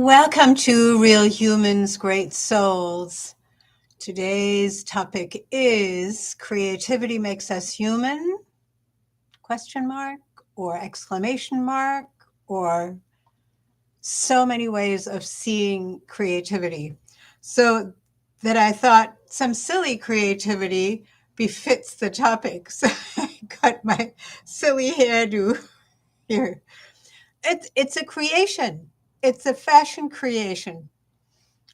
Welcome to Real Humans, Great Souls. Today's topic is creativity makes us human? Question mark or exclamation mark or so many ways of seeing creativity. So that I thought some silly creativity befits the topic. So I got my silly hairdo here. It's a creation. It's a fashion creation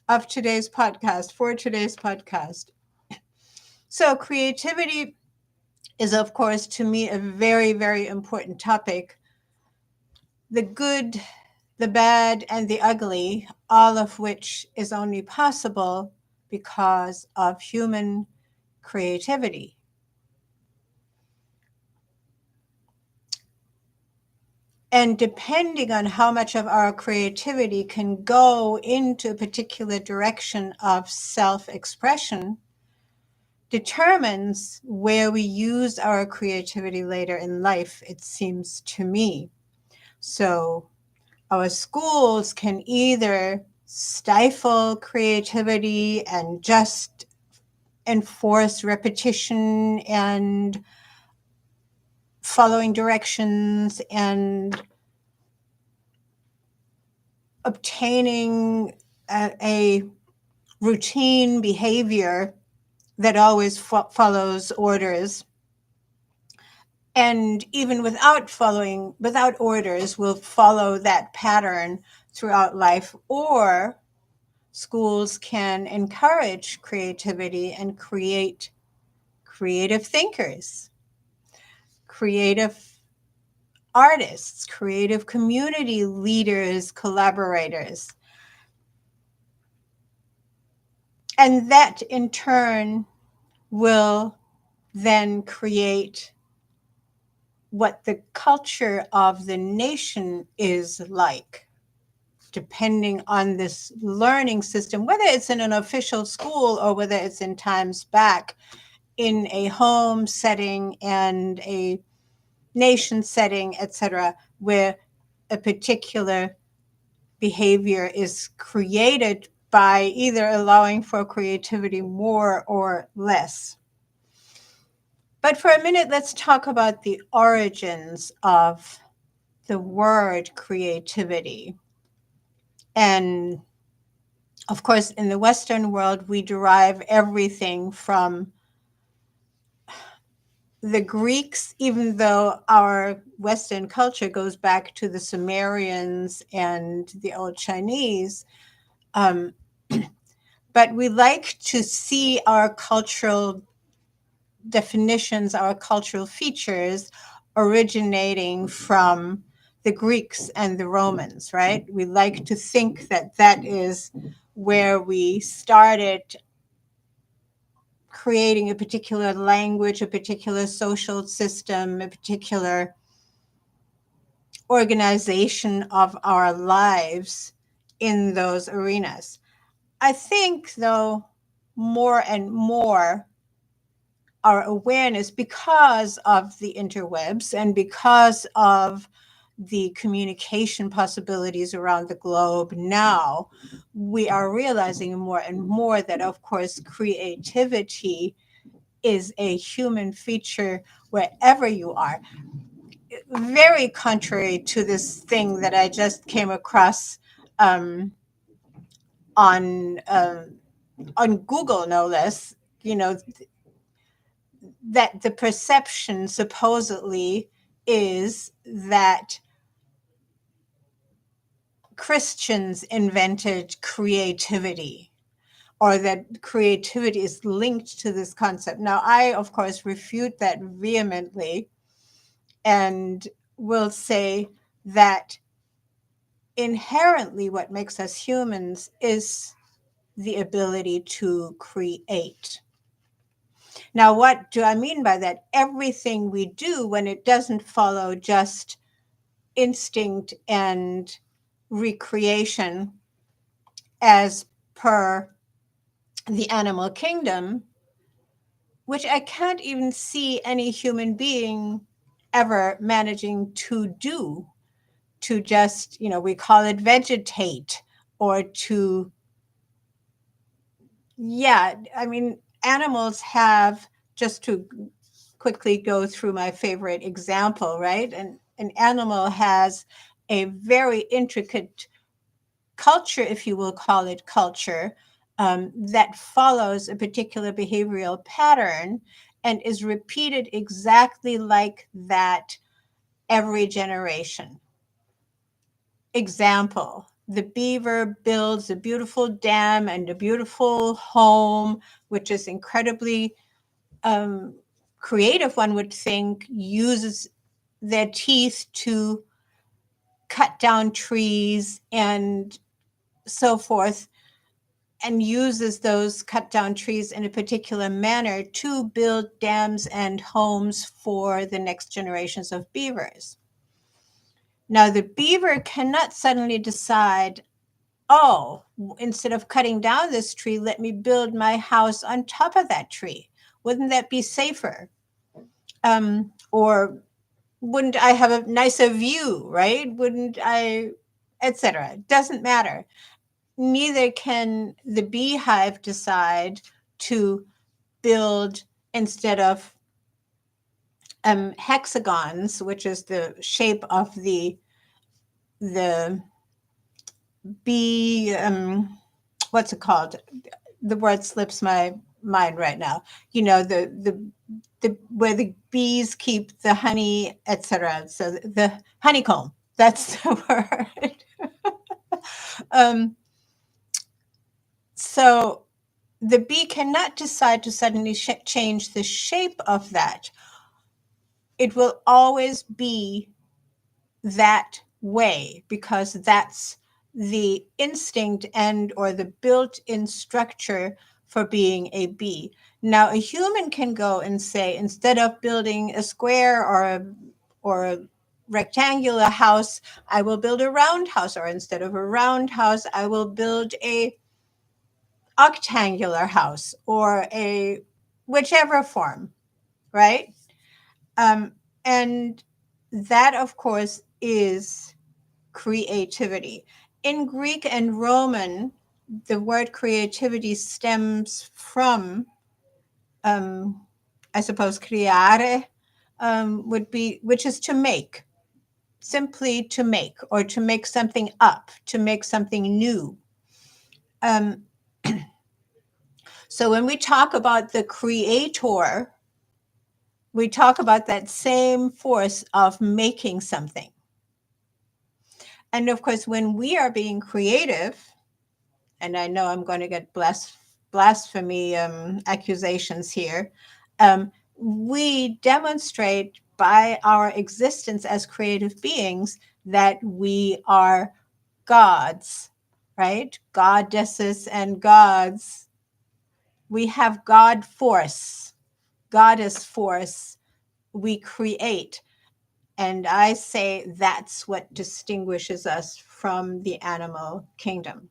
of today's podcast, for today's podcast. So, creativity is, of course, to me, a very, very important topic. The good, the bad, and the ugly, all of which is only possible because of human creativity. And depending on how much of our creativity can go into a particular direction of self-expression, determines where we use our creativity later in life, it seems to me. So our schools can either stifle creativity and just enforce repetition and following directions and obtaining a routine behavior that always follows orders. And even without orders, will follow that pattern throughout life. Or schools can encourage creativity and create creative thinkers, creative artists, creative community leaders, collaborators. And that in turn will then create what the culture of the nation is like, depending on this learning system, whether it's in an official school or whether it's in times back in a home setting and a nation setting, etc., where a particular behavior is created by either allowing for creativity more or less. But for a minute, let's talk about the origins of the word creativity. And of course, in the Western world, we derive everything from the Greeks, even though our Western culture goes back to the Sumerians and the Old Chinese. But we like to see our cultural definitions, our cultural features originating from the Greeks and the Romans, right? We like to think that that is where we started creating a particular language, a particular social system, a particular organization of our lives in those arenas. I think, though, more and more our awareness, because of the interwebs and because of the communication possibilities around the globe now, we are realizing more and more that, of course, creativity is a human feature wherever you are. Very contrary to this thing that I just came across on Google, no less, that the perception supposedly is that Christians invented creativity, or that creativity is linked to this concept. Now, I, of course, refute that vehemently and will say that inherently what makes us humans is the ability to create. Now, what do I mean by that? Everything we do, when it doesn't follow just instinct and recreation as per the animal kingdom, which I can't even see any human being ever managing to do, to just, we call it vegetate or to, yeah, I mean, animals have, just to quickly go through my favorite example, right? An animal has a very intricate culture, if you will call it culture, that follows a particular behavioral pattern and is repeated exactly like that every generation. Example, the beaver builds a beautiful dam and a beautiful home, which is incredibly creative, one would think, uses their teeth to cut down trees and so forth, and uses those cut down trees in a particular manner to build dams and homes for the next generations of beavers. Now, the beaver cannot suddenly decide, oh, instead of cutting down this tree, let me build my house on top of that tree. Wouldn't that be safer? Or wouldn't I have a nicer view, right? Wouldn't I, etc. Doesn't matter. Neither can the beehive decide to build, instead of hexagons, which is the shape of the bee, what's it called? The word slips my mind right now. You know, the where the bees keep the honey, etc. So the honeycomb. That's the word. So the bee cannot decide to suddenly change the shape of that. It will always be that way because that's the instinct and or the built-in structure for being a bee. Now, a human can go and say, instead of building a square or a rectangular house, I will build a round house, or instead of a round house, I will build a octangular house, or a whichever form, right? And that, of course, is creativity. In Greek and Roman, the word creativity stems from, I suppose, creare would be, which is to make, simply to make, or to make something up, to make something new. So when we talk about the creator, we talk about that same force of making something. And of course, when we are being creative, and I know I'm going to get blasphemy accusations here, we demonstrate by our existence as creative beings that we are gods, right? Goddesses and gods. We have God force, goddess force. We create. And I say that's what distinguishes us from the animal kingdom.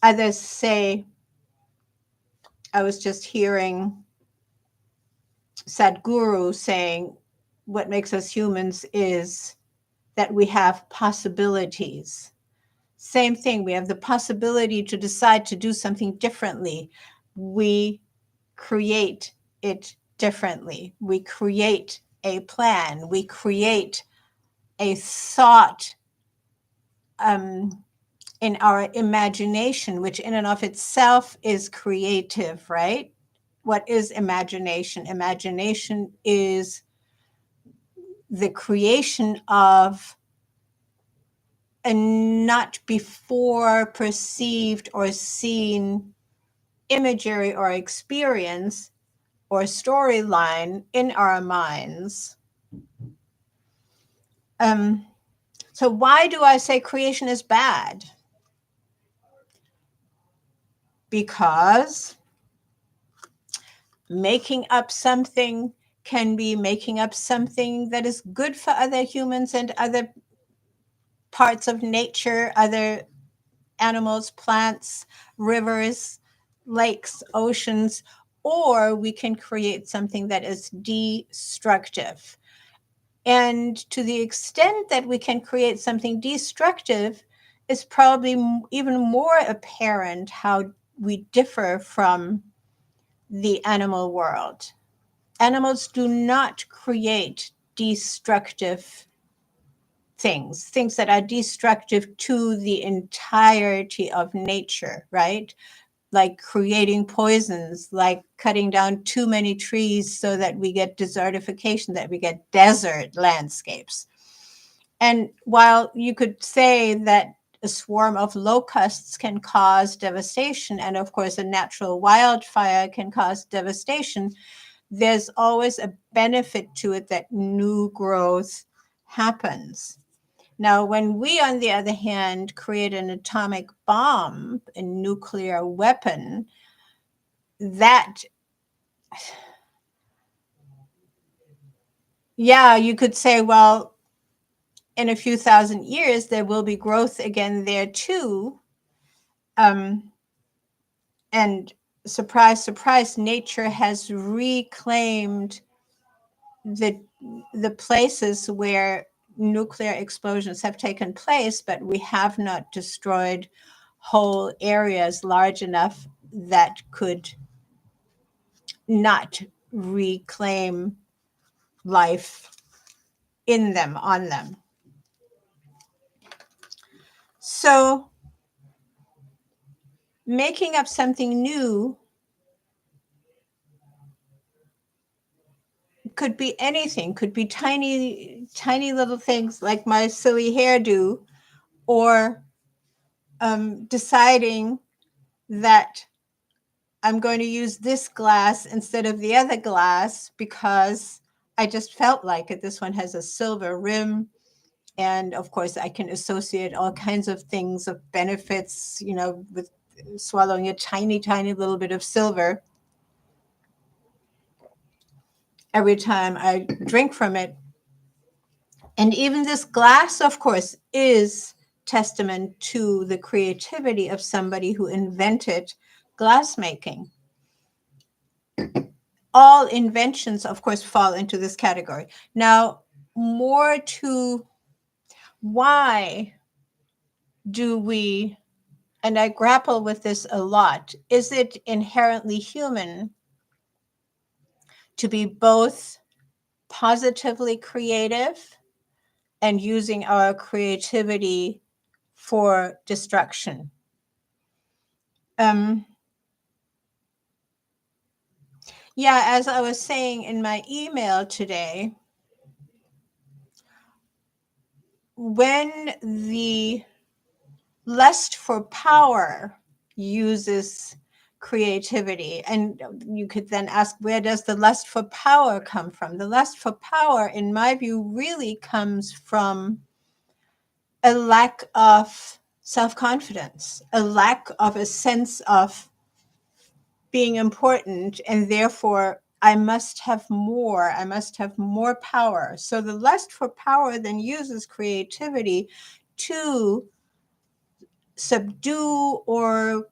Others say, I was just hearing Sadhguru saying, what makes us humans is that we have possibilities. Same thing, we have the possibility to decide to do something differently. We create it differently. We create a plan. We create a thought in our imagination, which in and of itself is creative, right? What is imagination? Imagination is the creation of a not before perceived or seen imagery or experience or storyline in our minds. So why do I say creation is bad? Because making up something can be making up something that is good for other humans and other parts of nature, other animals, plants, rivers, lakes, oceans, or we can create something that is destructive. And to the extent that we can create something destructive, it's probably even more apparent how we differ from the animal world. Animals do not create destructive things that are destructive to the entirety of nature, right? Like creating poisons, like cutting down too many trees so that we get desertification, that we get desert landscapes. And while you could say that a swarm of locusts can cause devastation, and of course, a natural wildfire can cause devastation, there's always a benefit to it that new growth happens. Now, when we, on the other hand, create an atomic bomb, a nuclear weapon, that, yeah, you could say, well, in a few thousand years, there will be growth again there too. And surprise, surprise, nature has reclaimed the places where nuclear explosions have taken place, but we have not destroyed whole areas large enough that could not reclaim life in them, on them. So making up something new could be anything, could be tiny, tiny little things like my silly hairdo, or deciding that I'm going to use this glass instead of the other glass because I just felt like it. This one has a silver rim. And of course, I can associate all kinds of things of benefits, with swallowing a tiny, tiny little bit of silver every time I drink from it. And even this glass, of course, is testament to the creativity of somebody who invented glassmaking. All inventions, of course, fall into this category. Now, more to why do we, and I grapple with this a lot, is it inherently human to be both positively creative and using our creativity for destruction? Yeah, as I was saying in my email today, when the lust for power uses creativity, and you could then ask, where does the lust for power come from? The lust for power, in my view, really comes from a lack of self-confidence, a lack of a sense of being important, and therefore I must have more power. So the lust for power then uses creativity to subdue or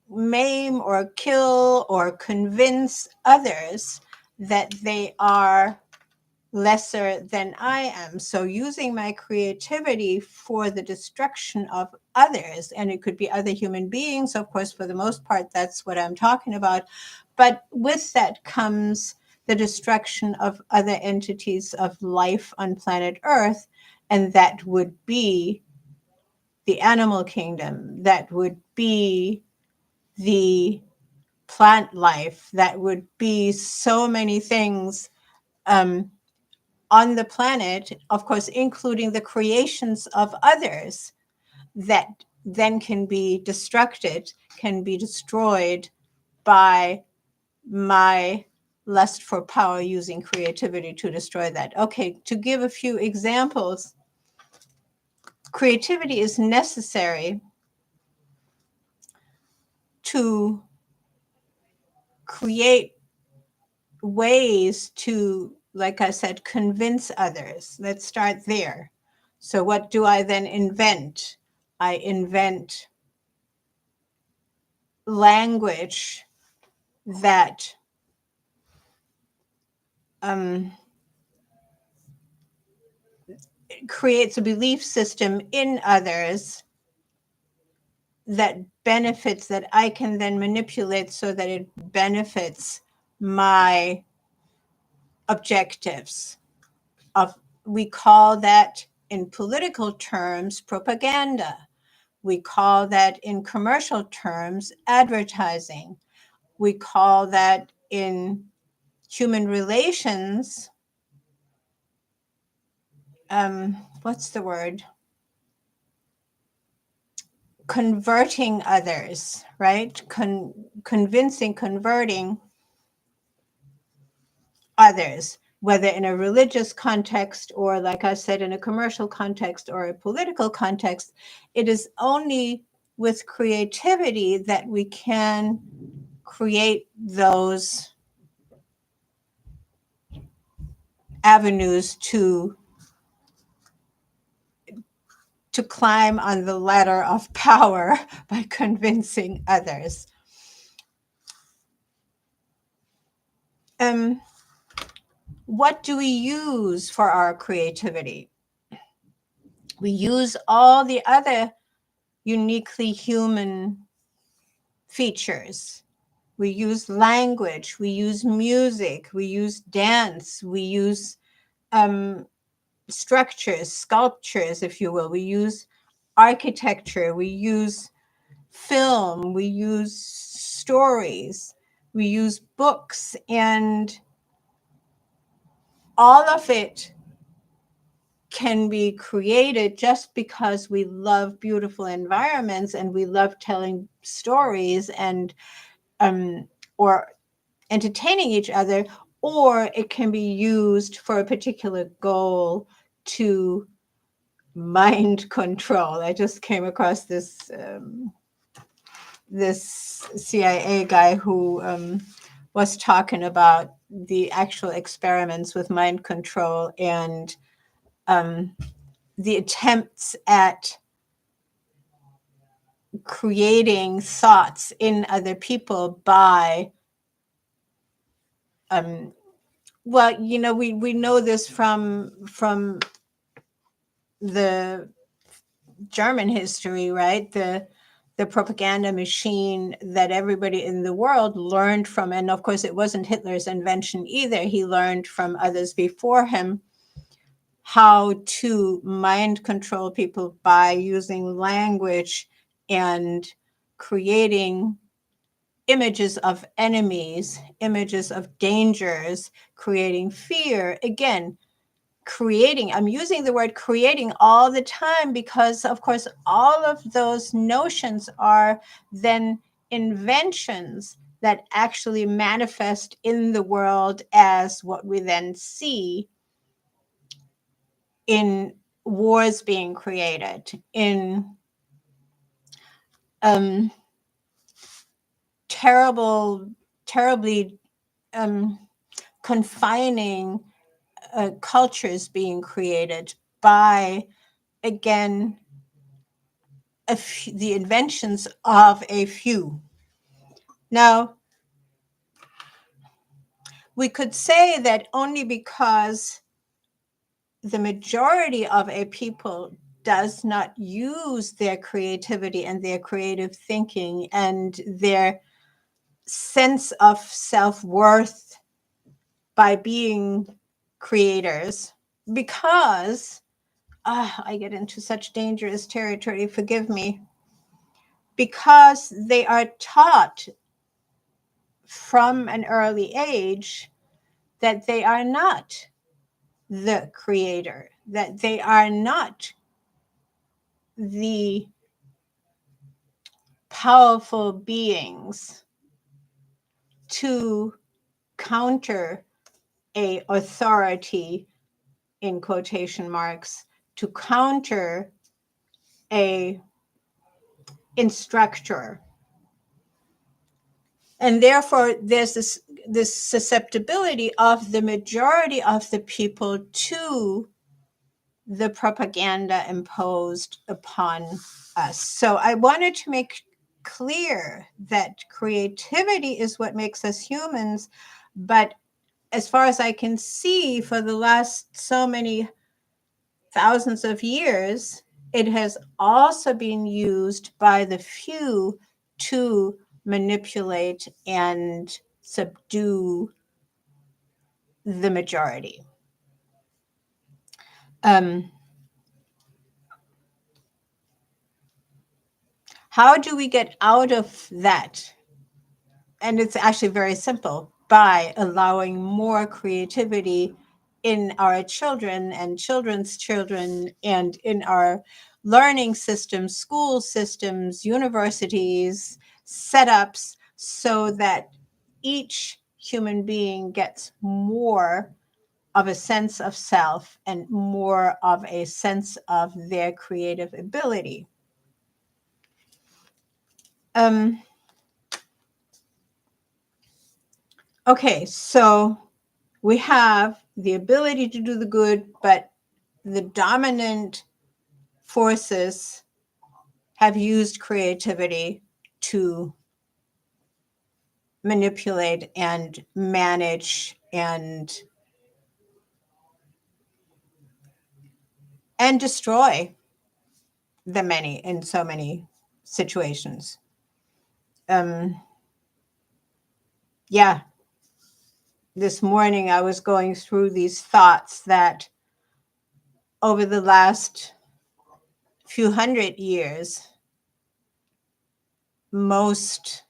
maim or kill or convince others that they are lesser than I am. So using my creativity for the destruction of others, and it could be other human beings, of course, for the most part, that's what I'm talking about. But with that comes the destruction of other entities of life on planet Earth, and that would be the animal kingdom, that would be the plant life, that would be so many things on the planet, of course, including the creations of others that then can be destructed, can be destroyed by my lust for power using creativity to destroy that. Okay, to give a few examples, creativity is necessary to create ways to, like I said, convince others. Let's start there. So what do I then invent? I invent language that creates a belief system in others that benefits, that I can then manipulate so that it benefits my objectives. We call that in political terms propaganda. We call that in commercial terms advertising. We call that in human relations, what's the word? Converting others, right? Convincing, converting others, whether in a religious context or, like I said, in a commercial context or a political context. It is only with creativity that we can create those avenues to climb on the ladder of power by convincing others. What do we use for our creativity? We use all the other uniquely human features. We use language, we use music, we use dance, we use structures, sculptures, if you will. We use architecture, we use film, we use stories, we use books, and all of it can be created just because we love beautiful environments and we love telling stories and or entertaining each other, or it can be used for a particular goal to mind control. I just came across this CIA guy who was talking about the actual experiments with mind control and the attempts at creating thoughts in other people by well, you know, we know this from the German history, right? The propaganda machine that everybody in the world learned from, and of course it wasn't Hitler's invention either. He learned from others before him how to mind control people by using language and creating images of enemies, images of dangers, creating fear. Again, creating, I'm using the word creating all the time because, of course, all of those notions are then inventions that actually manifest in the world as what we then see in wars being created, in terribly confining cultures being created by, again, the inventions of a few. Now, we could say that only because the majority of a people does not use their creativity and their creative thinking and their sense of self-worth by being creators, because I get into such dangerous territory, forgive me, because they are taught from an early age that they are not the creator, that they are not the powerful beings to counter a authority, in quotation marks, to counter a instructor. And therefore, there's this susceptibility of the majority of the people to the propaganda imposed upon us. So I wanted to make clear that creativity is what makes us humans, but as far as I can see, for the last so many thousands of years, it has also been used by the few to manipulate and subdue the majority. How do we get out of that? And it's actually very simple, by allowing more creativity in our children and children's children and in our learning systems, school systems, universities, setups, so that each human being gets more of a sense of self and more of a sense of their creative ability. Okay, so we have the ability to do the good, but the dominant forces have used creativity to manipulate and manage and destroy the many in so many situations. Yeah, this morning I was going through these thoughts that over the last few hundred years, most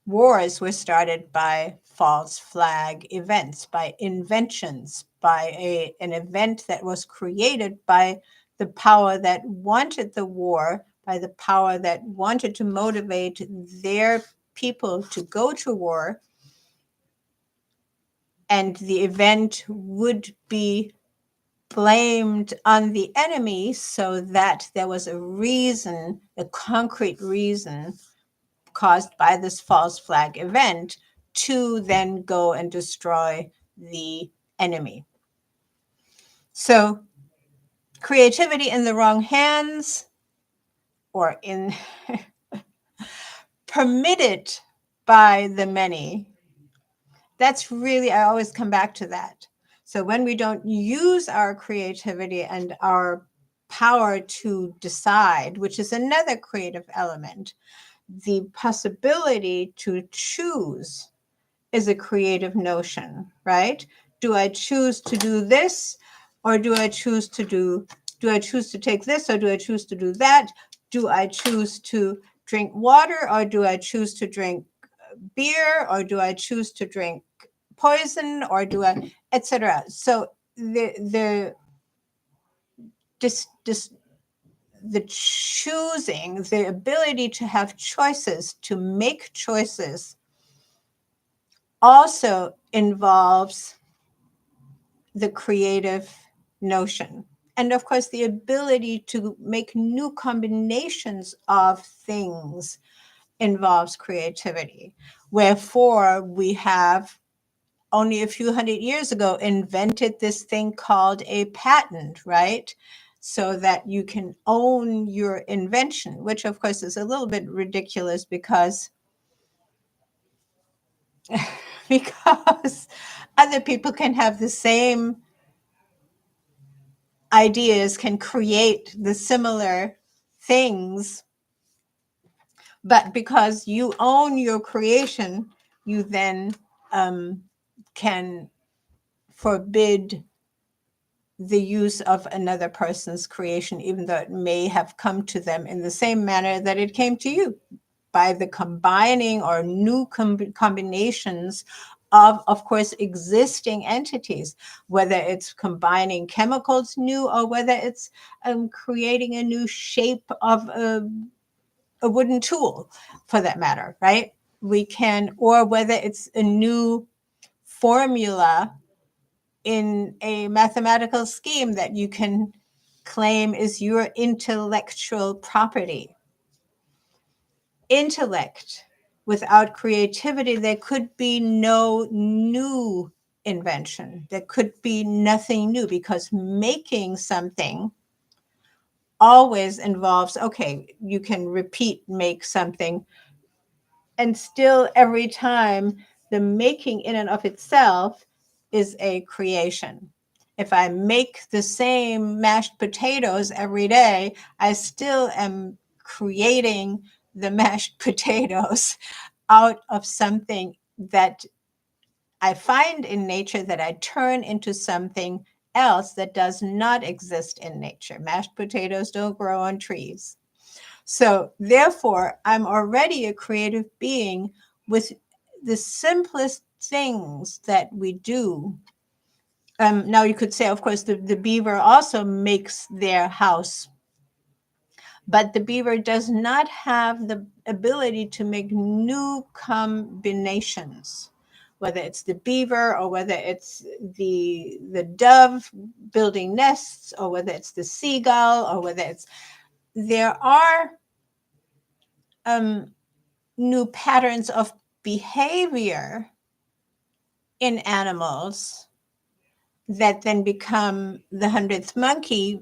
wars were started by false flag events, by inventions, by an event that was created by the power that wanted the war, by the power that wanted to motivate their people to go to war. And the event would be blamed on the enemy so that there was a reason, a concrete reason caused by this false flag event to then go and destroy the enemy. So creativity in the wrong hands, or in permitted by the many, that's really, I always come back to that. So when we don't use our creativity and our power to decide, which is another creative element, the possibility to choose is a creative notion, right? Do I choose to do this, or do I choose to take this, or do I choose to do that? Do I choose to drink water, or do I choose to drink beer, or do I choose to drink poison, or do I, etc. So the choosing, the ability to have choices, to make choices, also involves the creative notion. And of course, the ability to make new combinations of things involves creativity. Wherefore, we have only a few hundred years ago invented this thing called a patent, right? So that you can own your invention, which of course is a little bit ridiculous because other people can have the same ideas, can create the similar things, but because you own your creation, you then can forbid the use of another person's creation, even though it may have come to them in the same manner that it came to you, by the combining or new combinations of course, existing entities, whether it's combining chemicals new, or whether it's creating a new shape of a wooden tool, for that matter, right? We can, or whether it's a new formula in a mathematical scheme that you can claim is your intellectual property. Intellect. Without creativity, there could be no new invention. There could be nothing new, because making something always involves, okay, you can make something, and still every time the making in and of itself is a creation. If I make the same mashed potatoes every day, I still am creating the mashed potatoes out of something that I find in nature that I turn into something else that does not exist in nature. Mashed potatoes don't grow on trees. So therefore, I'm already a creative being with the simplest things that we do. Now you could say, of course, the beaver also makes their house, but the beaver does not have the ability to make new combinations, whether it's the beaver or whether it's the dove building nests or whether it's the seagull or whether it's, there are new patterns of behavior in animals that then become the 100th monkey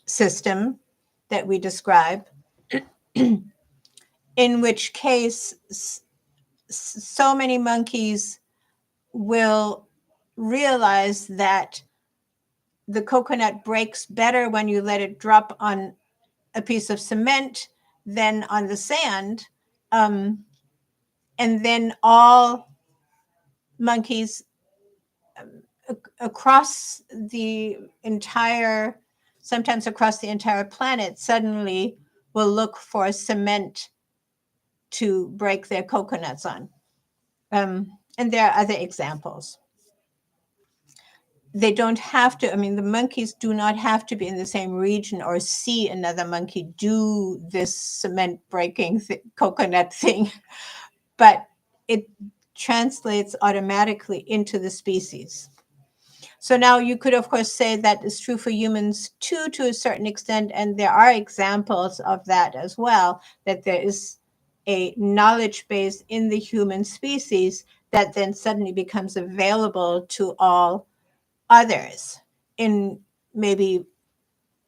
system that we describe, in which case so many monkeys will realize that the coconut breaks better when you let it drop on a piece of cement than on the sand. And then all monkeys across the entire, sometimes across the entire planet, suddenly will look for cement to break their coconuts on. And there are other examples. They don't have to, I mean, the monkeys do not have to be in the same region or see another monkey do this cement breaking coconut thing, but it translates automatically into the species. So now you could, of course, say that is true for humans too, to a certain extent, and there are examples of that as well, that there is a knowledge base in the human species that then suddenly becomes available to all others in maybe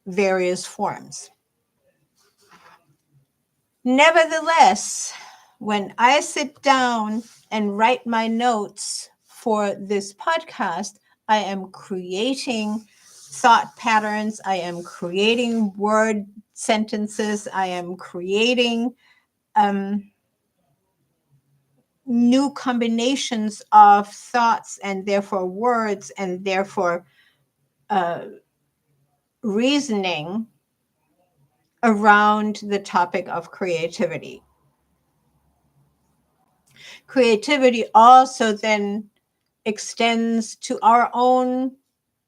various forms. Nevertheless, when I sit down and write my notes for this podcast, I am creating thought patterns, I am creating word sentences, I am creating new combinations of thoughts and therefore words and therefore reasoning around the topic of creativity. Creativity also then extends to our own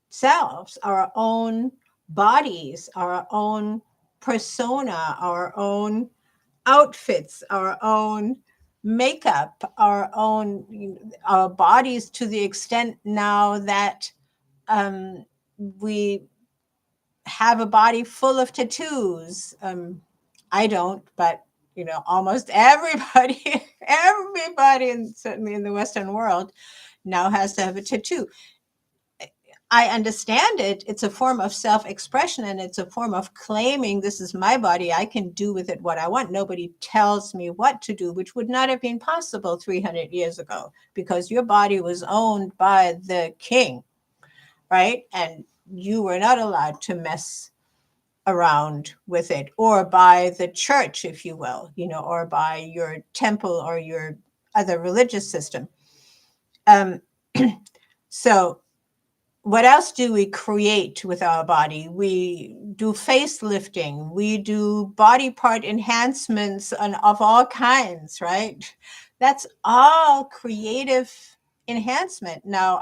selves, our own bodies, our own persona, our own outfits, our own makeup, our bodies, to the extent now that we have a body full of tattoos. I don't, but almost everybody, and certainly in the Western world, now has to have a tattoo. I understand it. It's a form of self-expression, and it's a form of claiming this is my body. I can do with it what I want. Nobody tells me what to do, which would not have been possible 300 years ago, because your body was owned by the king, right? And you were not allowed to mess around with it, or by the church, if you will, or by your temple or your other religious system. So what else do we create with our body? We do facelifting. We do body part enhancements of all kinds, right? That's all creative enhancement. Now,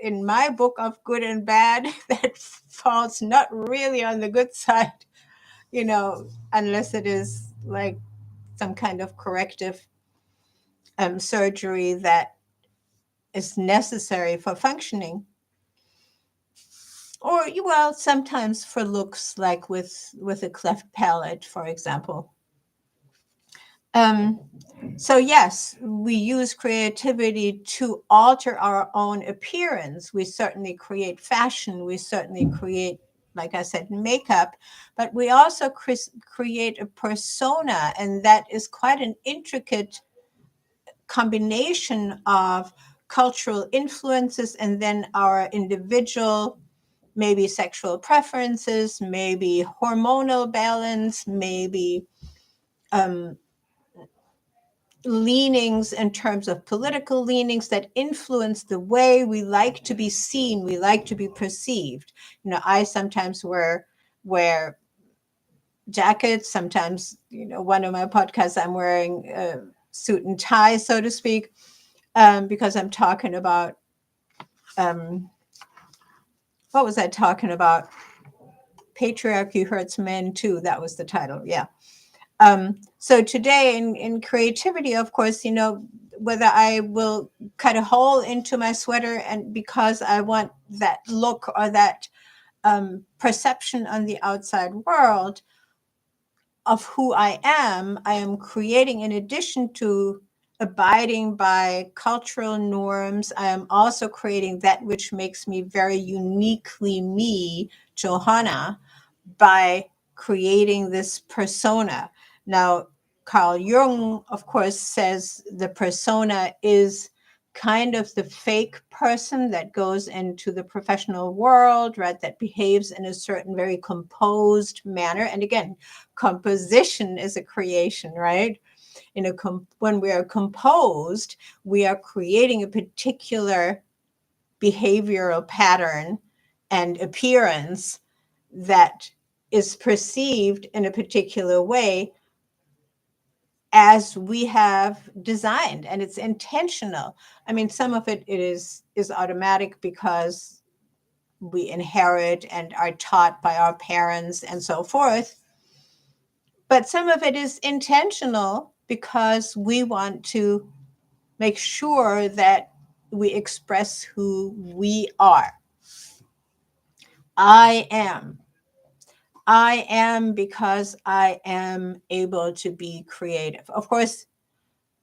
in my book of good and bad, that falls not really on the good side, unless it is like some kind of corrective surgery that is necessary for functioning. Or, well, sometimes for looks, like with a cleft palate, for example. So yes, we use creativity to alter our own appearance. We certainly create fashion. We certainly create, like I said, makeup, but we also create a persona, and that is quite an intricate combination of cultural influences, and then our individual, maybe sexual preferences, maybe hormonal balance, maybe leanings in terms of political leanings that influence the way we like to be seen, we like to be perceived. I sometimes wear jackets. Sometimes, one of my podcasts, I'm wearing a suit and tie, so to speak, because I'm talking about, what was I talking about? Patriarchy Hurts Men Too. That was the title. Yeah. So today in creativity, of course, whether I will cut a hole into my sweater and because I want that look or that perception on the outside world of who I am creating, in addition to abiding by cultural norms, I am also creating that which makes me very uniquely me, Johanna, by creating this persona. Now, Carl Jung, of course, says the persona is kind of the fake person that goes into the professional world, right? That behaves in a certain very composed manner. And again, composition is a creation, right? When we are composed, we are creating a particular behavioral pattern and appearance that is perceived in a particular way as we have designed, and it's intentional. I mean, some of it is automatic because we inherit and are taught by our parents and so forth, but some of it is intentional because we want to make sure that we express who we are. I am because I am able to be creative. Of course,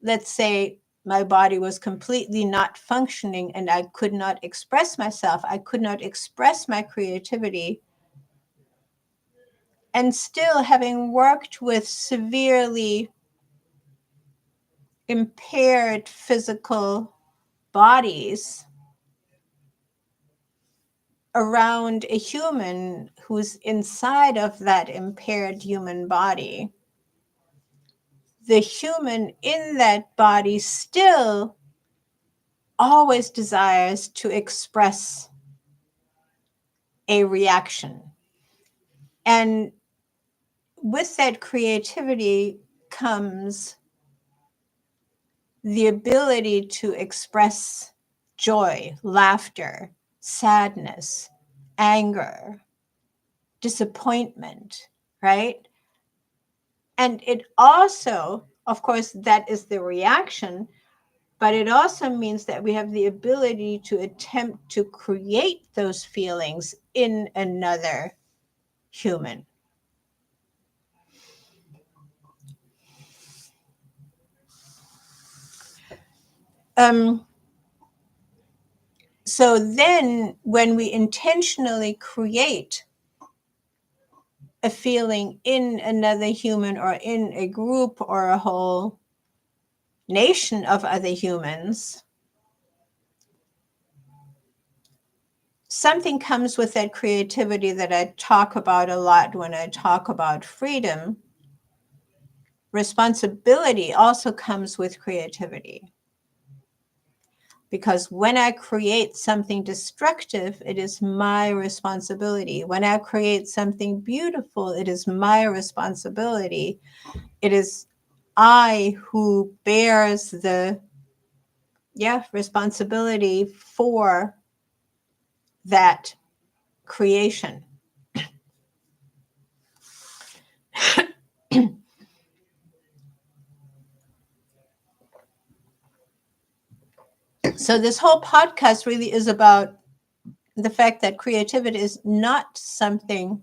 let's say my body was completely not functioning and I could not express myself. I could not express my creativity. And still, having worked with severely impaired physical bodies around a human who's inside of that impaired human body, the human in that body still always desires to express a reaction. And with that creativity comes the ability to express joy, laughter, sadness, anger, disappointment, right? And it also, of course, that is the reaction, but it also means that we have the ability to attempt to create those feelings in another human. So then when we intentionally create a feeling in another human or in a group or a whole nation of other humans, something comes with that creativity that I talk about a lot when I talk about freedom. Responsibility also comes with creativity. Because when I create something destructive, it is my responsibility. When I create something beautiful, it is my responsibility. It is I who bears the responsibility for that creation. So this whole podcast really is about the fact that creativity is not something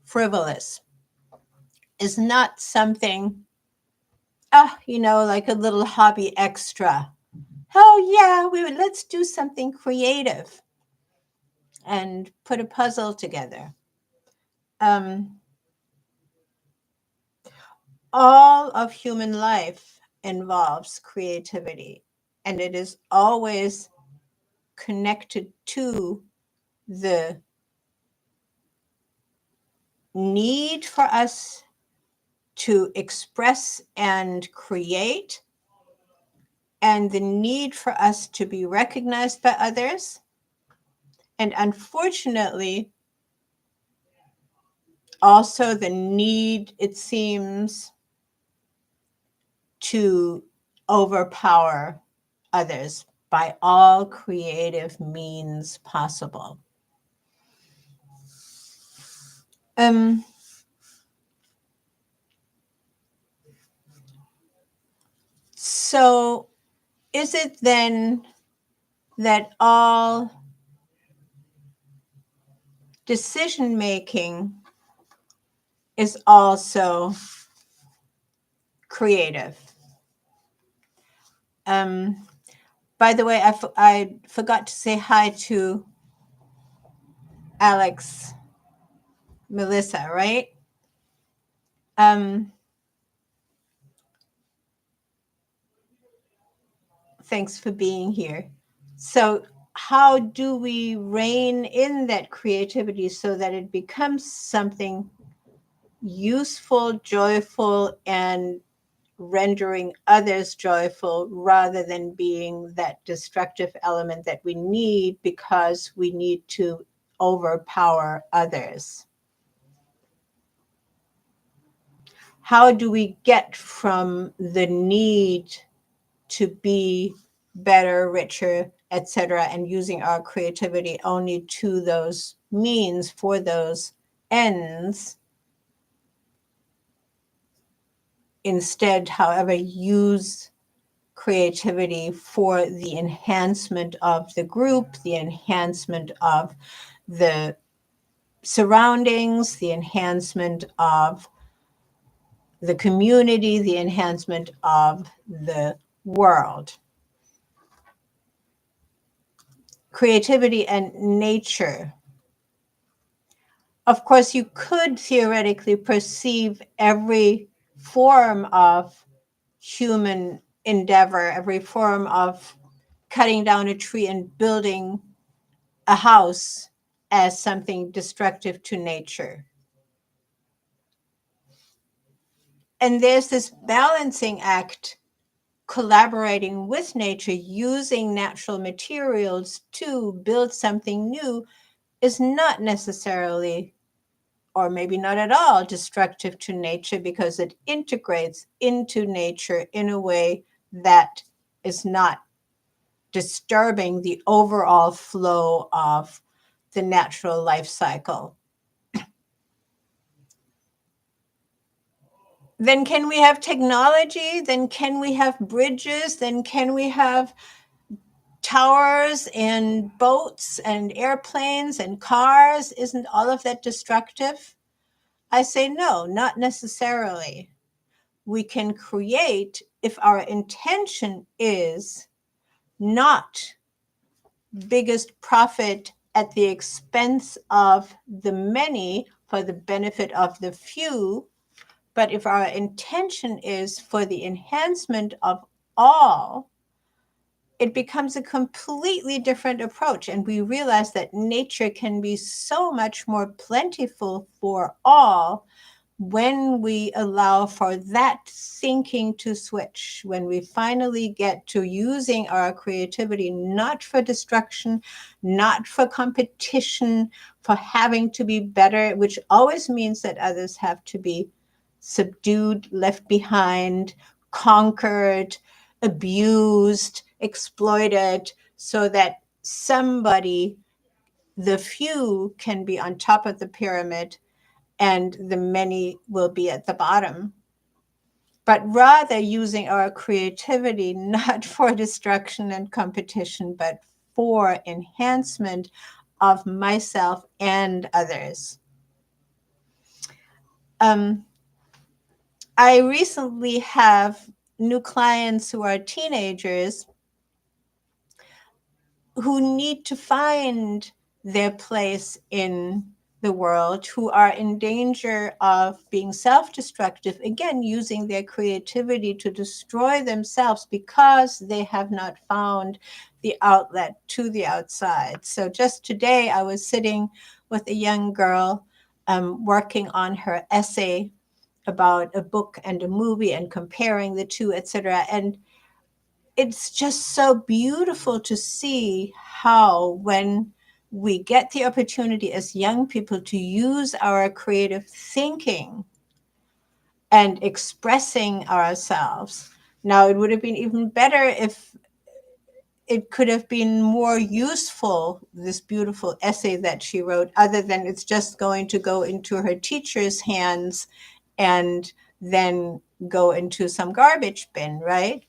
frivolous, is not something, like a little hobby extra. Oh yeah, let's do something creative and put a puzzle together. All of human life involves creativity, and it is always connected to the need for us to express and create, and the need for us to be recognized by others. And unfortunately, also the need, it seems, to overpower others by all creative means possible. So is it then that all decision making is also creative? By the way, I forgot to say hi to Alex, Melissa, right? Thanks for being here. So how do we rein in that creativity so that it becomes something useful, joyful, and rendering others joyful, rather than being that destructive element that we need because we need to overpower others? How do we get from the need to be better, richer, etc., and using our creativity only to those means, for those ends, instead, however, use creativity for the enhancement of the group, the enhancement of the surroundings, the enhancement of the community, the enhancement of the world? Creativity and nature. Of course, you could theoretically perceive every form of human endeavor, every form of cutting down a tree and building a house, as something destructive to nature. And there's this balancing act, collaborating with nature, using natural materials to build something new, is not necessarily, or maybe not at all, destructive to nature, because it integrates into nature in a way that is not disturbing the overall flow of the natural life cycle. Then can we have technology? Then can we have bridges? Then can we have towers and boats and airplanes and cars? Isn't all of that destructive? I say no, not necessarily. We can create if our intention is not biggest profit at the expense of the many for the benefit of the few, but if our intention is for the enhancement of all, it becomes a completely different approach. And we realize that nature can be so much more plentiful for all when we allow for that thinking to switch, when we finally get to using our creativity not for destruction, not for competition, for having to be better, which always means that others have to be subdued, left behind, conquered, abused, exploited, so that somebody, the few, can be on top of the pyramid and the many will be at the bottom. But rather using our creativity not for destruction and competition, but for enhancement of myself and others. I recently have new clients who are teenagers who need to find their place in the world who are in danger of being self-destructive, again, using their creativity to destroy themselves because they have not found the outlet to the outside. So just today, I was sitting with a young girl working on her essay about a book and a movie and comparing the two, etc. And it's just so beautiful to see how when we get the opportunity as young people to use our creative thinking and expressing ourselves. Now, it would have been even better if it could have been more useful, this beautiful essay that she wrote, other than it's just going to go into her teacher's hands and then go into some garbage bin, right?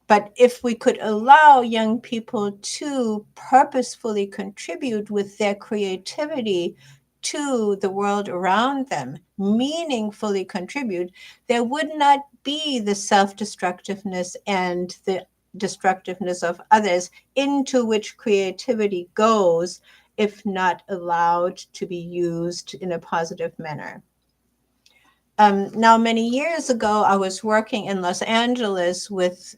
But if we could allow young people to purposefully contribute with their creativity to the world around them, meaningfully contribute, there would not be the self-destructiveness and the destructiveness of others into which creativity goes if not allowed to be used in a positive manner. Now, many years ago, I was working in Los Angeles with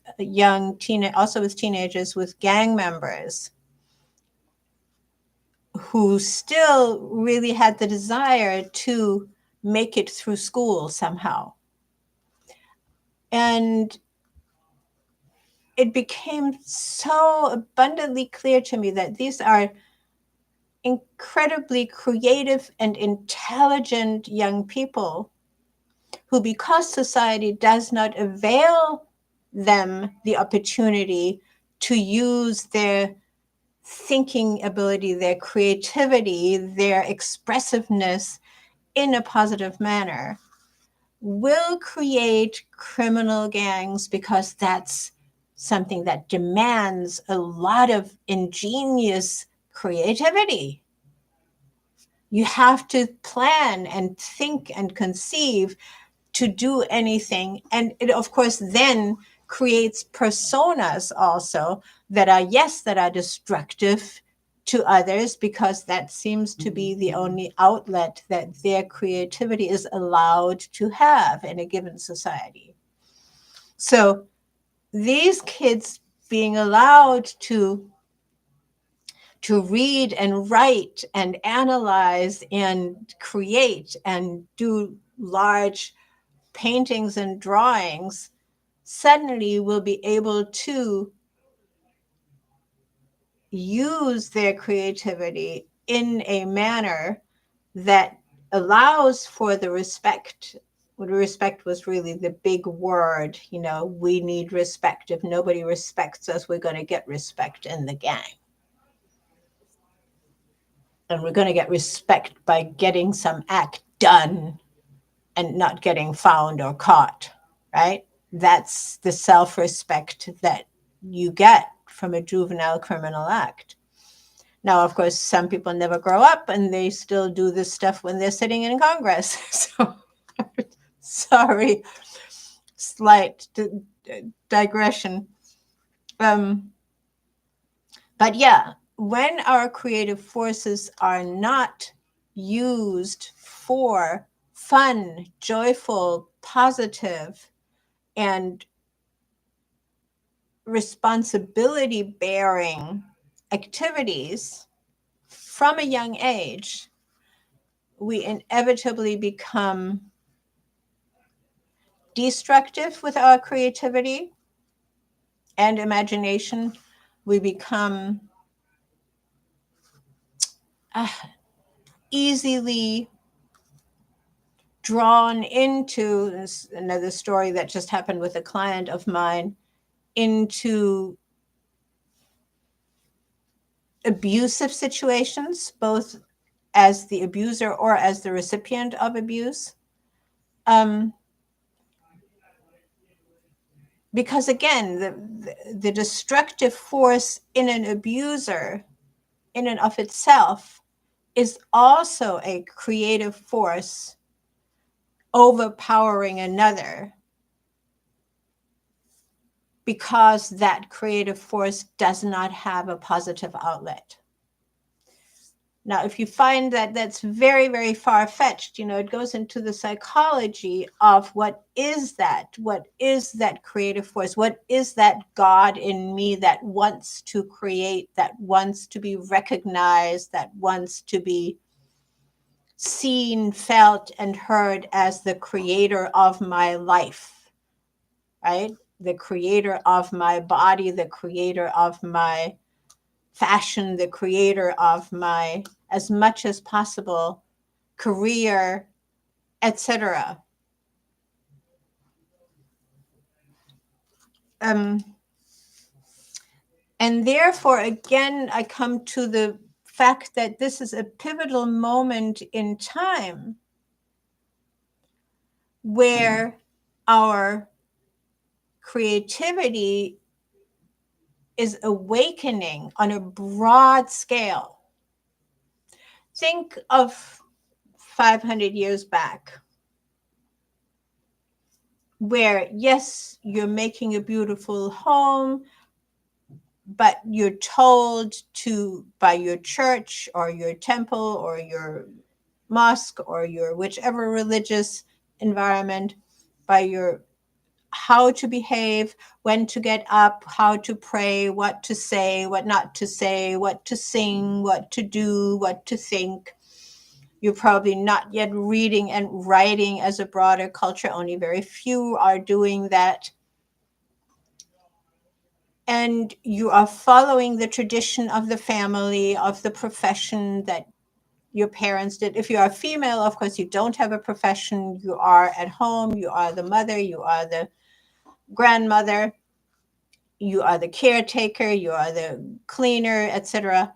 also with teenagers with gang members who still really had the desire to make it through school somehow. And it became so abundantly clear to me that these are incredibly creative and intelligent young people who, because society does not avail them the opportunity to use their thinking ability, their creativity, their expressiveness in a positive manner, will create criminal gangs because that's something that demands a lot of ingenious creativity. You have to plan and think and conceive to do anything. And it, of course, then creates personas also that are destructive to others because that seems to be the only outlet that their creativity is allowed to have in a given society. So these kids being allowed to read and write and analyze and create and do large paintings and drawings, suddenly will be able to use their creativity in a manner that allows for the respect. What respect was really the big word. You know, we need respect. If nobody respects us, we're going to get respect in the gang. And we're going to get respect by getting some act done and not getting found or caught, right? That's the self-respect that you get from a juvenile criminal act. Now, of course, some people never grow up and they still do this stuff when they're sitting in Congress. So, sorry, slight digression. But yeah, when our creative forces are not used for fun, joyful, positive, and responsibility bearing activities from a young age, we inevitably become destructive with our creativity and imagination. We become easily drawn into this, another story that just happened with a client of mine, into abusive situations, both as the abuser or as the recipient of abuse. Because again, the destructive force in an abuser in and of itself is also a creative force overpowering another, because that creative force does not have a positive outlet. Now, if you find that that's very, very far-fetched, it goes into the psychology of what is that creative force? What is that God in me that wants to create, that wants to be recognized, that wants to be seen, felt, and heard as the creator of my life, right? The creator of my body, the creator of my fashion, the creator of my, as much as possible, career, etc. And therefore, again, I come to the fact that this is a pivotal moment in time where our creativity is awakening on a broad scale. Think of 500 years back, where, yes, you're making a beautiful home, but you're told to, by your church or your temple or your mosque or your whichever religious environment, by your how to behave, when to get up, how to pray, what to say, what not to say, what to sing, what to do, what to think. You're probably not yet reading and writing as a broader culture. Only very few are doing that. And you are following the tradition of the family, of the profession that your parents did. If you are female, of course, you don't have a profession. You are at home. You are the mother. You are the grandmother. You are the caretaker. You are the cleaner, etc.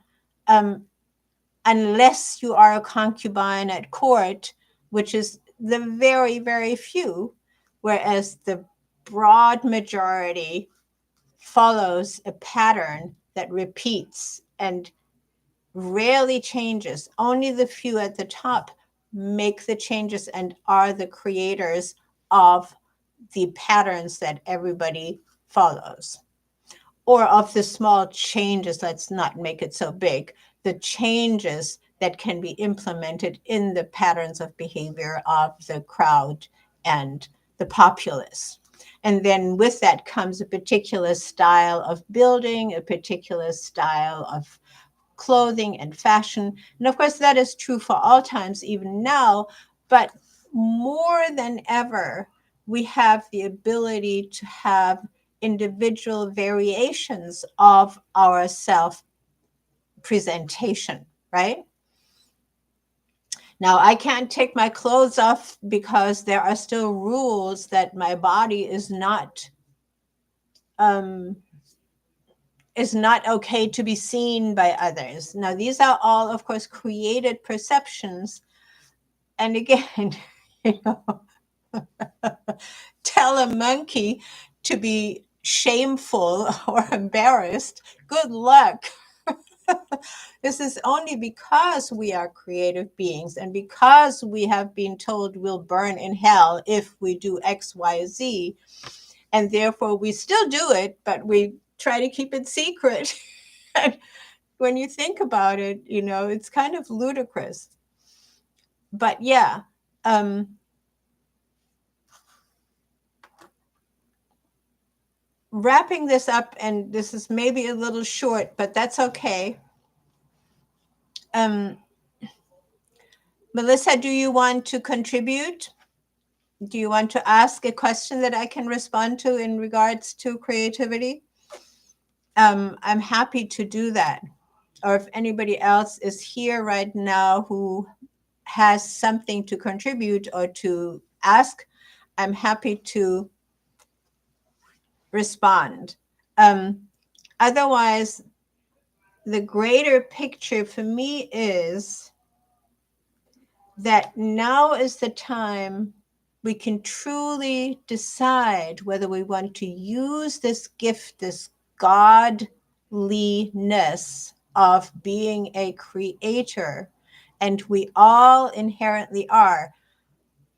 Unless you are a concubine at court, which is the very, very few, whereas the broad majority follows a pattern that repeats and rarely changes. Only the few at the top make the changes and are the creators of the patterns that everybody follows, or of the small changes. Let's not make it so big. The changes that can be implemented in the patterns of behavior of the crowd and the populace. And then with that comes a particular style of building, a particular style of clothing and fashion. And of course, that is true for all times, even now. But more than ever, we have the ability to have individual variations of our self presentation, right? Now, I can't take my clothes off because there are still rules that my body is not okay to be seen by others. Now, these are all, of course, created perceptions. And again, tell a monkey to be shameful or embarrassed, good luck. This is only because we are creative beings and because we have been told we'll burn in hell if we do X, Y, Z. And therefore we still do it, but we try to keep it secret. And when you think about it, it's kind of ludicrous. But yeah, wrapping this up, and this is maybe a little short, but that's okay. Melissa, do you want to contribute? Do you want to ask a question that I can respond to in regards to creativity? I'm happy to do that. Or if anybody else is here right now who has something to contribute or to ask, I'm happy to respond. Otherwise, the greater picture for me is that now is the time we can truly decide whether we want to use this gift, this godliness of being a creator, and we all inherently are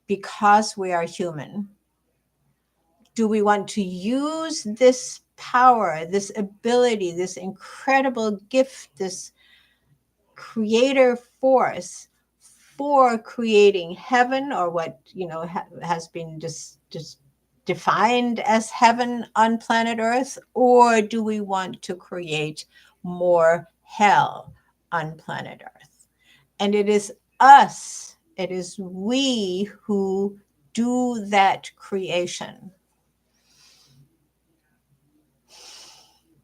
because we are human. Do we want to use this power, this ability, this incredible gift, this creator force for creating heaven, or what has been just defined as heaven on planet Earth, or do we want to create more hell on planet Earth? And it is us, it is we who do that creation.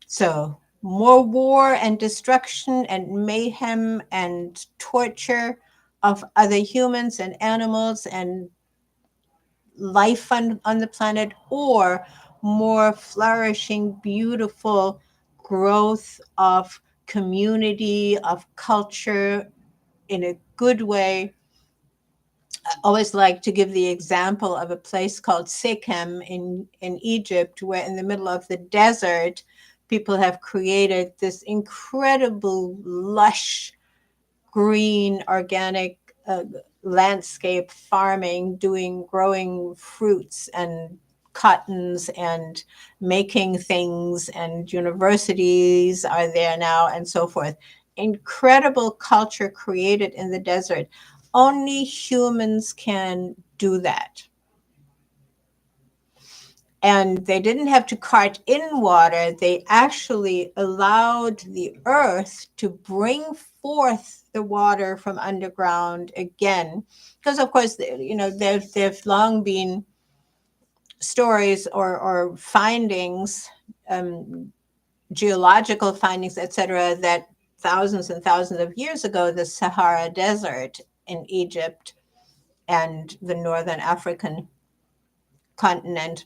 So more war and destruction and mayhem and torture of other humans and animals and life on the planet, or more flourishing, beautiful growth of community, of culture in a good way. I always like to give the example of a place called Sikhem in Egypt, where in the middle of the desert, people have created this incredible, lush, green, organic landscape farming, growing fruits and cottons and making things, and universities are there now and so forth. Incredible culture created in the desert. Only humans can do that. And they didn't have to cart in water. They actually allowed the earth to bring forth the water from underground again. Because, of course, there've long been stories or findings, geological findings, etc., that thousands and thousands of years ago, the Sahara Desert in Egypt and the northern African continent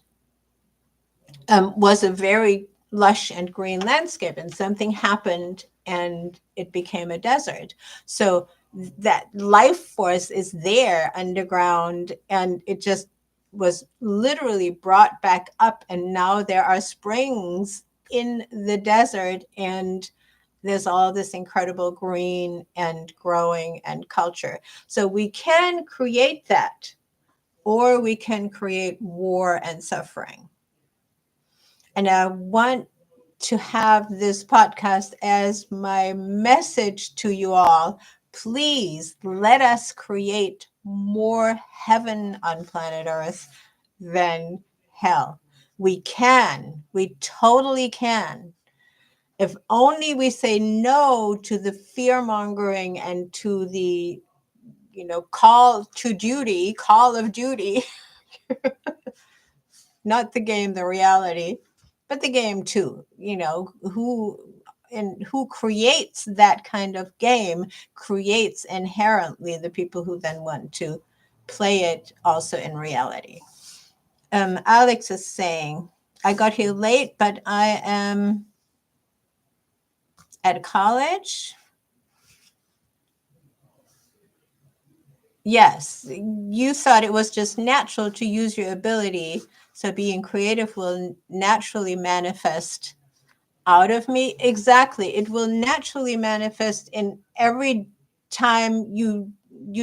was a very lush and green landscape, and something happened and it became a desert. So that life force is there underground, and it just was literally brought back up, and now there are springs in the desert, and there's all this incredible green and growing and culture. So we can create that, or we can create war and suffering. And I want to have this podcast as my message to you all. Please let us create more heaven on planet Earth than hell. We can. We totally can. If only we say no to the fear mongering and to the, call of duty, not the game, the reality, but the game too. Who creates that kind of game creates inherently the people who then want to play it also in reality. Alex is saying, I got here late, but I am at college. Yes, you thought it was just natural to use your ability, so being creative will naturally manifest out of me. Exactly. It will naturally manifest in every time you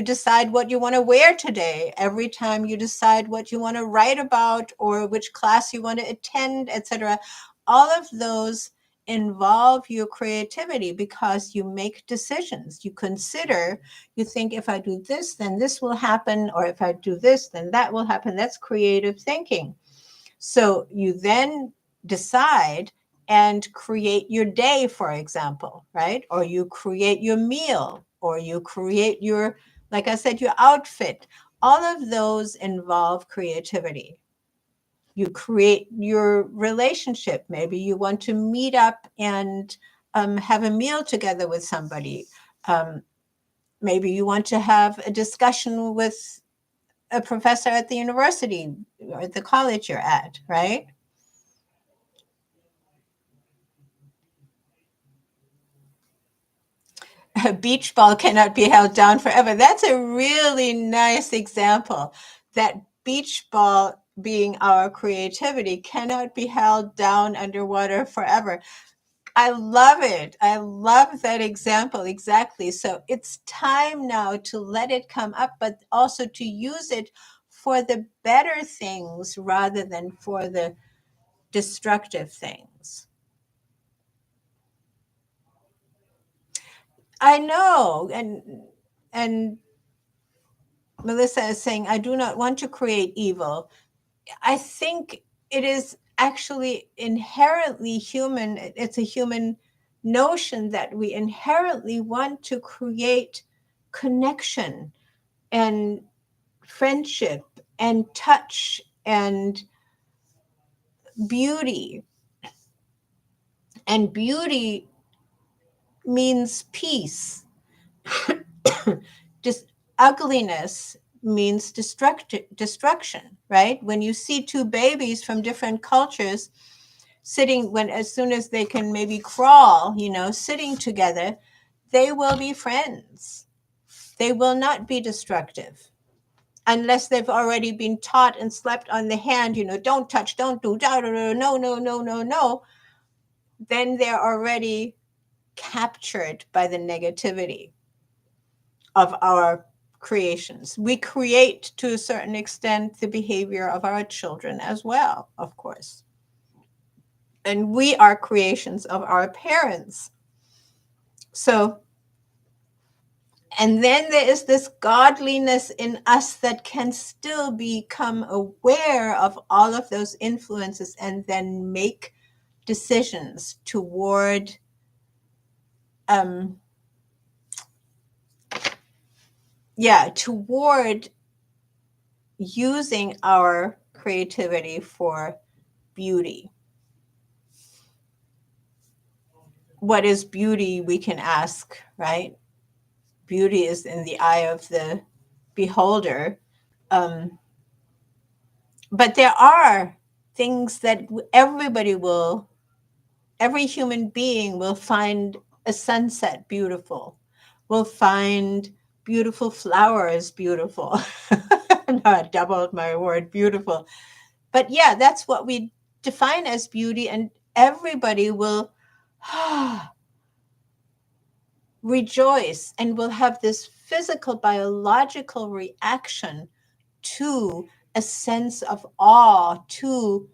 decide what you want to wear today, every time you decide what you want to write about or which class you want to attend, etc. All of those involve your creativity because you make decisions. You consider, you think, if I do this, then this will happen, or if I do this, then that will happen. That's creative thinking. So you then decide and create your day, for example, right? Or you create your meal, or you create your, like I said, your outfit. All of those involve creativity. You create your relationship. Maybe you want to meet up and have a meal together with somebody. Maybe you want to have a discussion with a professor at the university or the college you're at, right? A beach ball cannot be held down forever. That's a really nice example. That beach ball, being our creativity, cannot be held down underwater forever. I love it. I love that example. Exactly. So it's time now to let it come up, but also to use it for the better things rather than for the destructive things. I know. And Melissa is saying, I do not want to create evil. I think it is actually inherently human. It's a human notion that we inherently want to create connection and friendship and touch and beauty. And beauty means peace. Just ugliness means destruction, right? When you see two babies from different cultures sitting, when as soon as they can maybe crawl, sitting together, they will be friends. They will not be destructive unless they've already been taught and slept on the hand, don't touch, don't do, no, no, no, no, no. Then they're already captured by the negativity of our creations. We create to a certain extent the behavior of our children as well, of course. And we are creations of our parents. So, and then there is this godliness in us that can still become aware of all of those influences and then make decisions toward toward using our creativity for beauty. What is beauty, we can ask, right? Beauty is in the eye of the beholder. But there are things that every human being will find a sunset beautiful, will find beautiful flowers beautiful. No, I doubled my word beautiful. But yeah, that's what we define as beauty, and everybody will rejoice and will have this physical, biological reaction to a sense of awe, to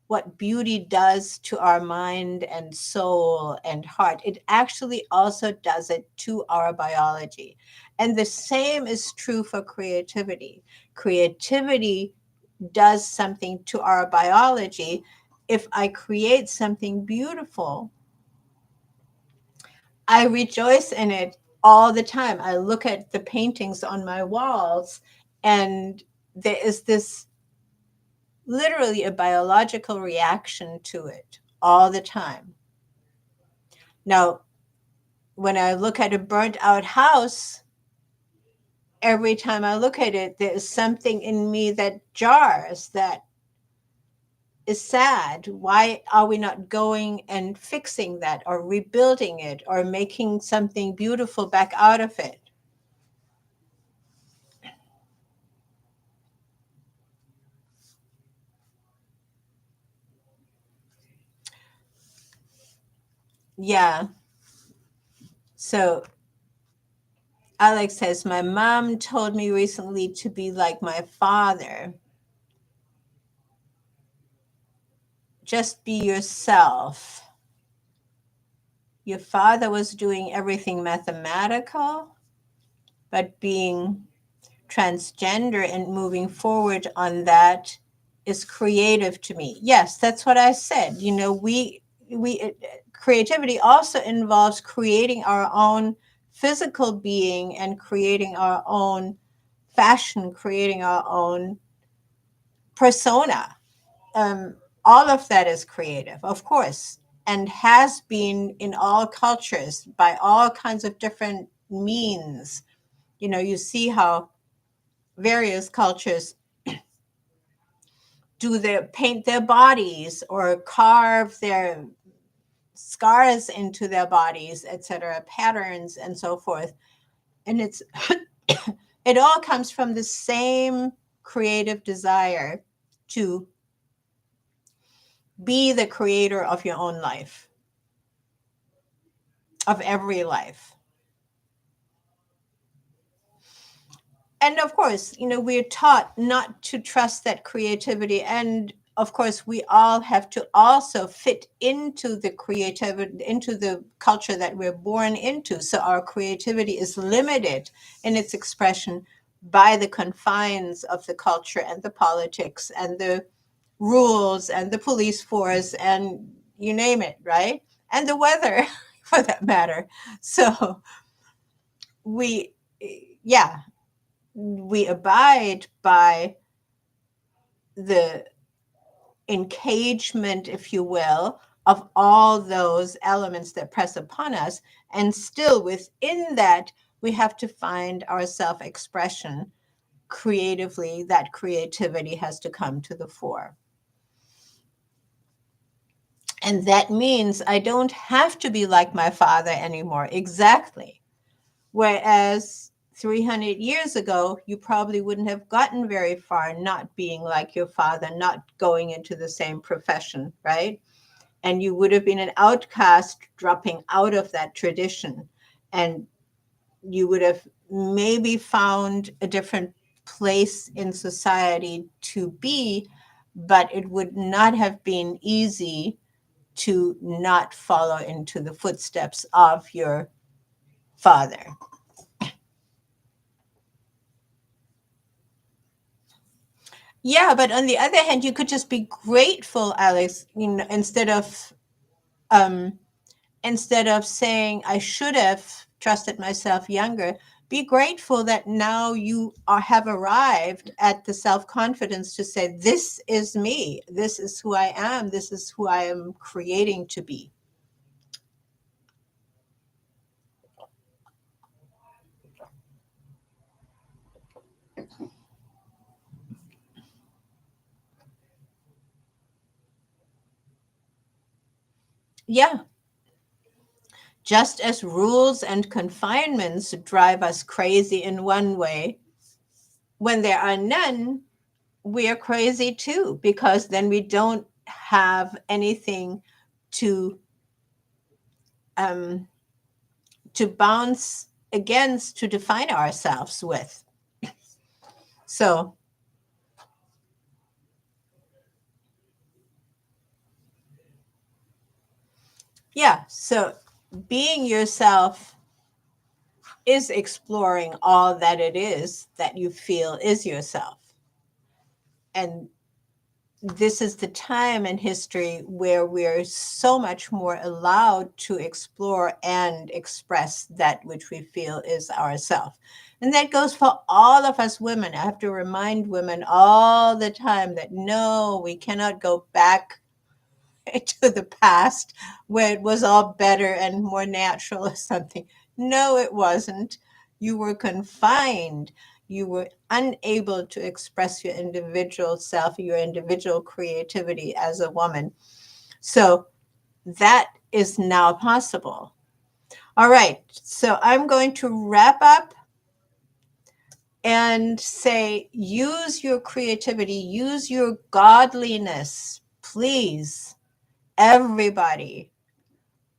what beauty does to our mind and soul and heart. It actually also does it to our biology. And the same is true for creativity. Creativity does something to our biology. If I create something beautiful, I rejoice in it all the time. I look at the paintings on my walls, and there is this literally a biological reaction to it all the time. Now, when I look at a burnt out house, every time I look at it, there's something in me that jars, that is sad. Why are we not going and fixing that or rebuilding it or making something beautiful back out of it? Yeah. So Alex says, my mom told me recently to be like my father. Just be yourself. Your father was doing everything mathematical, but being transgender and moving forward on that is creative to me. Yes, that's what I said. We creativity also involves creating our own physical being and creating our own fashion, creating our own persona. All of that is creative, of course, and has been in all cultures by all kinds of different means. You see how various cultures paint their bodies or carve their scars into their bodies, etc., patterns and so forth. And it all comes from the same creative desire to be the creator of your own life, of every life. And of course, we're taught not to trust that creativity. And of course, we all have to also fit into the creativity, into the culture that we're born into. So our creativity is limited in its expression by the confines of the culture and the politics and the rules and the police force and you name it, right? And the weather, for that matter. So we, yeah, we abide by the engagement, if you will, of all those elements that press upon us. And still within that, we have to find our self-expression creatively. That creativity has to come to the fore. And that means I don't have to be like my father anymore. Exactly. Whereas 300 years ago, you probably wouldn't have gotten very far not being like your father, not going into the same profession, right? And you would have been an outcast dropping out of that tradition. And you would have maybe found a different place in society to be, but it would not have been easy to not follow into the footsteps of your father. Yeah, but on the other hand, you could just be grateful, Alex, um, instead of saying I should have trusted myself younger, be grateful that now you have arrived at the self-confidence to say, this is me, this is who I am, this is who I am creating to be. Yeah. Just as rules and confinements drive us crazy in one way, when there are none, we are crazy too, because then we don't have anything to bounce against, to define ourselves with. So, yeah, so being yourself is exploring all that it is that you feel is yourself. And this is the time in history where we're so much more allowed to explore and express that which we feel is ourself. And that goes for all of us women. I have to remind women all the time that no, we cannot go back to the past where it was all better and more natural or something. No, it wasn't. You were confined. You were unable to express your individual self, your individual creativity as a woman. So that is now possible. All right. So I'm going to wrap up and say, use your creativity, use your godliness, please, everybody,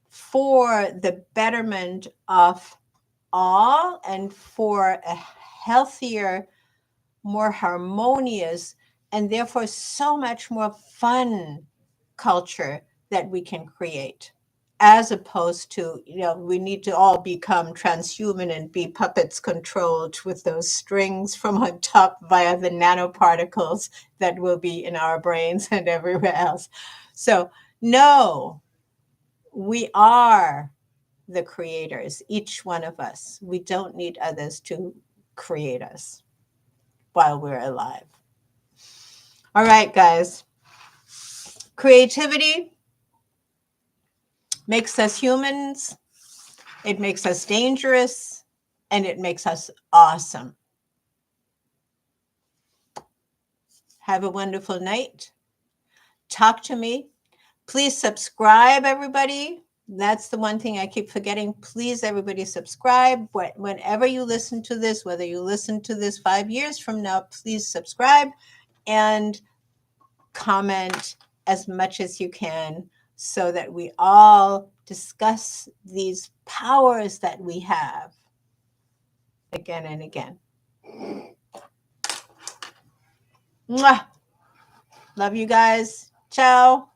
for the betterment of all and for a healthier, more harmonious, and therefore so much more fun culture that we can create, as opposed to, we need to all become transhuman and be puppets controlled with those strings from on top via the nanoparticles that will be in our brains and everywhere else. So, no, we are the creators, each one of us. We don't need others to create us while we're alive. All right, guys. Creativity makes us humans, it makes us dangerous, and it makes us awesome. Have a wonderful night. Talk to me. Please subscribe, everybody. That's the one thing I keep forgetting. Please, everybody, subscribe. Whenever you listen to this, whether you listen to this 5 years from now, please subscribe and comment as much as you can so that we all discuss these powers that we have again and again. Mwah! Love you guys. Ciao.